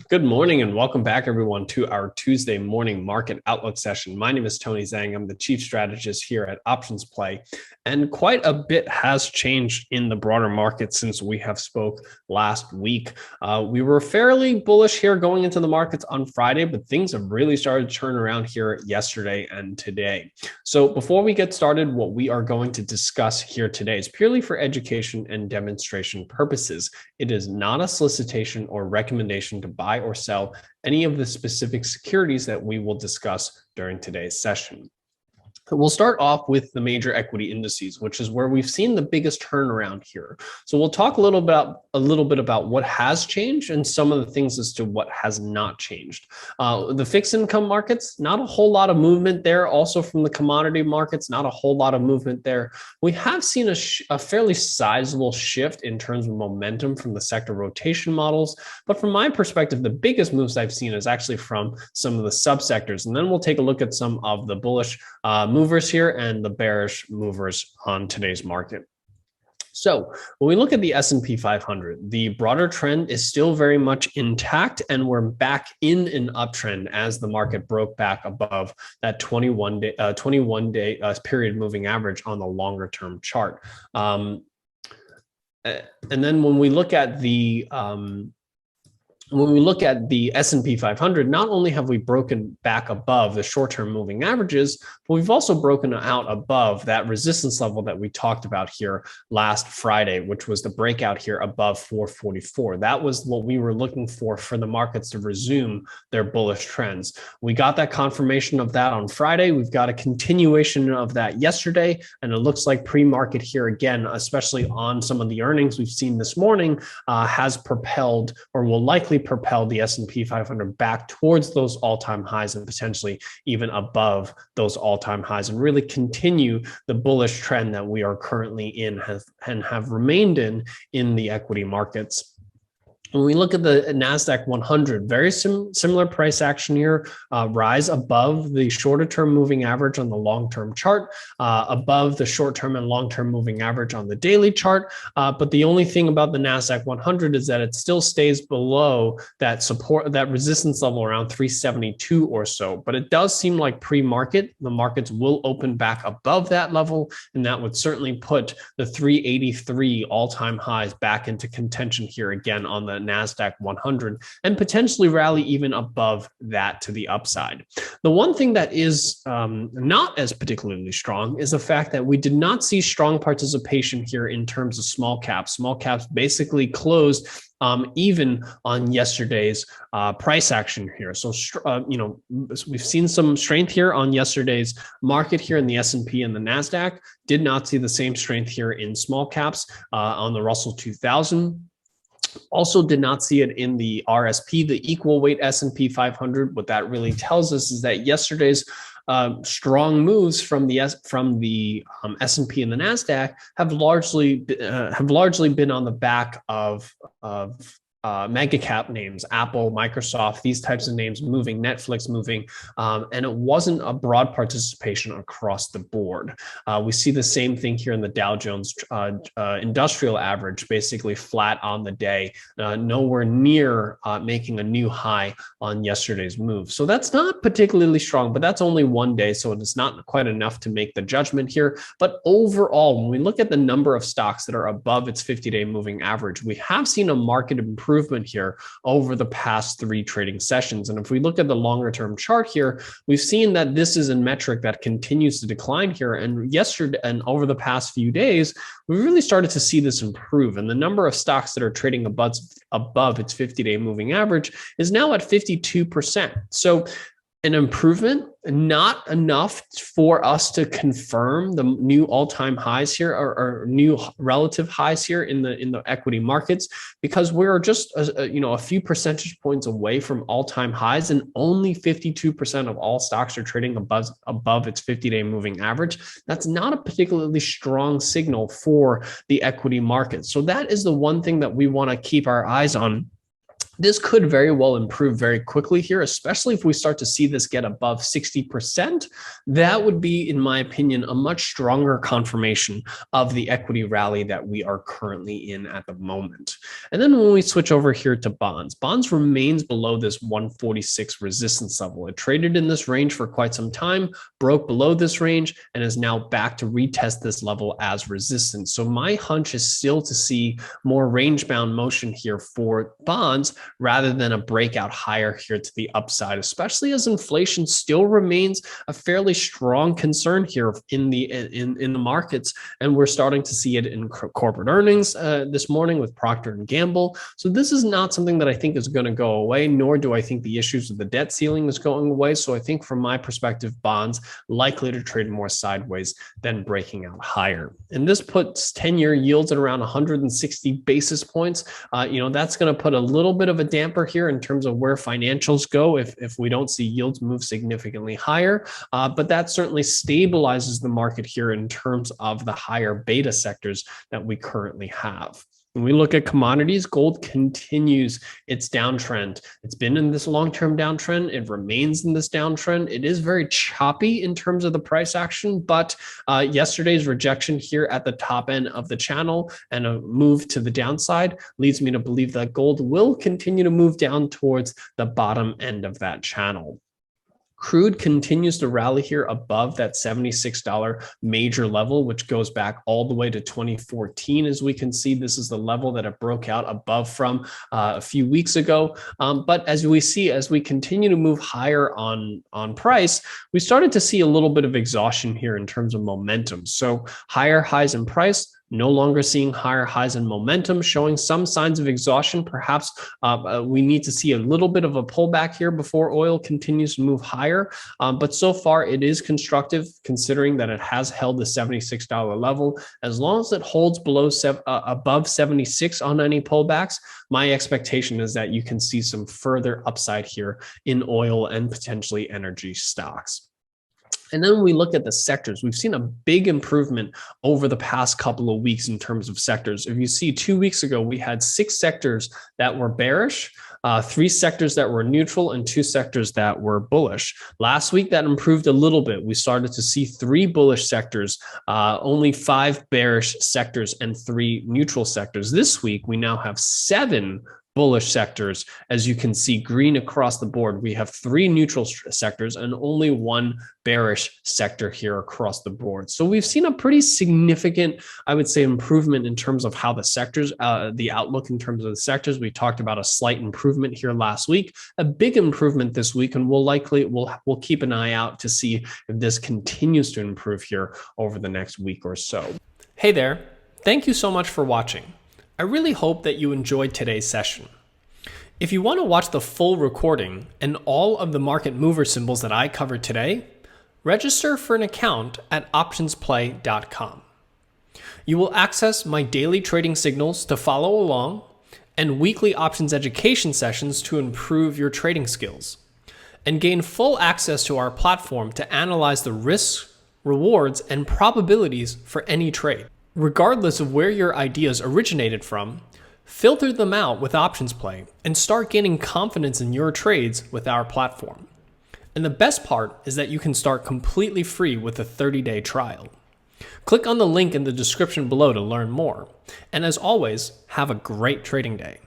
Good morning and welcome back, everyone, to our Tuesday morning market outlook session. My name is Tony Zhang. I'm the chief strategist here at OptionsPlay, and quite a bit has changed in the broader market since we have spoke last week. We were fairly bullish here going into the markets on Friday, but things have really started to turn around here yesterday and today. So before we get started, what we are going to discuss here today is purely for education and demonstration purposes. It is not a solicitation or recommendation to buy or sell any of the specific securities that we will discuss during today's session. We'll start off with the major equity indices, which is where we've seen the biggest turnaround here. So we'll talk a little bit about what has changed and some of the things as to what has not changed. The fixed income markets, not a whole lot of movement there. Also from the commodity markets, not a whole lot of movement there. We have seen a fairly sizable shift in terms of momentum from the sector rotation models. But from my perspective, the biggest moves I've seen is actually from some of the subsectors. And then we'll take a look at some of the bullish movers here and the bearish movers on today's market. So when we look at the S&P 500, the broader trend is still very much intact, and we're back in an uptrend as the market broke back above that 21-day period moving average on the longer term chart. And then when we look at the S&P 500, not only have we broken back above the short-term moving averages, but we've also broken out above that resistance level that we talked about here last Friday, which was the breakout here above 444. That was what we were looking for the markets to resume their bullish trends. We got that confirmation of that on Friday. We've got a continuation of that yesterday, and it looks like pre-market here again, especially on some of the earnings we've seen this morning, has propelled or will likely propel the S&P 500 back towards those all-time highs and potentially even above those all-time highs, and really continue the bullish trend that we are currently in and have remained in the equity markets. When we look at the NASDAQ 100, very similar price action here, rise above the shorter term moving average on the long-term chart, above the short-term and long-term moving average on the daily chart. But the only thing about the NASDAQ 100 is that it still stays below that support, that resistance level around 372 or so. But it does seem like pre-market, the markets will open back above that level, and that would certainly put the 383 all-time highs back into contention here again on the NASDAQ 100 and potentially rally even above that to the upside. The one thing that is not as particularly strong is the fact that we did not see strong participation here in terms of small caps. Small caps basically closed even on yesterday's price action here. So, we've seen some strength here on yesterday's market here in the S&P and the NASDAQ. Did not see the same strength here in small caps on the Russell 2000. Also did not see it in the RSP, the equal weight S&P 500. What that really tells us is that yesterday's strong moves from the S&P and the NASDAQ have largely been on the back of mega cap names, Apple, Microsoft, these types of names moving, Netflix moving, and it wasn't a broad participation across the board. We see the same thing here in the Dow Jones industrial average, basically flat on the day, nowhere near making a new high on yesterday's move. So that's not particularly strong, but that's only one day, so it is not quite enough to make the judgment here. But overall, when we look at the number of stocks that are above its 50-day moving average, we have seen a market improvement here over the past 3 trading sessions. And if we look at the longer term chart here, we've seen that this is a metric that continues to decline here. And yesterday and over the past few days, we really started to see this improve. And the number of stocks that are trading above its 50-day moving average is now at 52%. So an improvement, not enough for us to confirm the new all-time highs here or new relative highs here in the equity markets, because we're just a few percentage points away from all-time highs, and only 52% of all stocks are trading above its 50-day moving average. That's not a particularly strong signal for the equity market. So that is the one thing that we want to keep our eyes on This could very well improve very quickly here, especially if we start to see this get above 60%. That would be, in my opinion, a much stronger confirmation of the equity rally that we are currently in at the moment. And then when we switch over here to bonds, bonds remains below this 146 resistance level. It traded in this range for quite some time, broke below this range, and is now back to retest this level as resistance. So my hunch is still to see more range-bound motion here for bonds, rather than a breakout higher here to the upside, especially as inflation still remains a fairly strong concern here in the markets, and we're starting to see it in corporate earnings this morning with Procter & Gamble. So this is not something that I think is going to go away, nor do I think the issues with the debt ceiling is going away. So I think from my perspective, bonds likely to trade more sideways than breaking out higher. And this puts 10-year yields at around 160 basis points. That's going to put a little bit of a damper here in terms of where financials go if we don't see yields move significantly higher. But that certainly stabilizes the market here in terms of the higher beta sectors that we currently have. When we look at commodities, gold continues its downtrend. It's been in this long-term downtrend. It remains in this downtrend. It is very choppy in terms of the price action, but yesterday's rejection here at the top end of the channel and a move to the downside leads me to believe that gold will continue to move down towards the bottom end of that channel. Crude continues to rally here above that $76 major level, which goes back all the way to 2014. As we can see, this is the level that it broke out above from a few weeks ago. But as we see, as we continue to move higher on price, we started to see a little bit of exhaustion here in terms of momentum. So higher highs in price, no longer seeing higher highs and momentum, showing some signs of exhaustion. Perhaps we need to see a little bit of a pullback here before oil continues to move higher. But so far, it is constructive, considering that it has held the $76 level. As long as it holds above 76 on any pullbacks, my expectation is that you can see some further upside here in oil and potentially energy stocks. And then when we look at the sectors, we've seen a big improvement over the past couple of weeks in terms of sectors. If you see 2 weeks ago, we had 6 sectors that were bearish, 3 sectors that were neutral, and 2 sectors that were bullish. Last week, that improved a little bit. We started to see 3 bullish sectors, only 5 bearish sectors, and 3 neutral sectors. This week, we now have 7 bullish sectors. As you can see, green across the board. We have 3 neutral sectors and only 1 bearish sector here across the board. So we've seen a pretty significant, I would say, improvement in terms of how the sectors, the outlook in terms of the sectors. We talked about a slight improvement here last week, a big improvement this week, and we'll keep an eye out to see if this continues to improve here over the next week or so. Hey there, thank you so much for watching. I really hope that you enjoyed today's session. If you want to watch the full recording and all of the market mover symbols that I covered today, register for an account at OptionsPlay.com. You will access my daily trading signals to follow along and weekly options education sessions to improve your trading skills, and gain full access to our platform to analyze the risks, rewards, and probabilities for any trade. Regardless of where your ideas originated from, filter them out with OptionsPlay and start gaining confidence in your trades with our platform. And the best part is that you can start completely free with a 30-day trial. Click on the link in the description below to learn more. And as always, have a great trading day.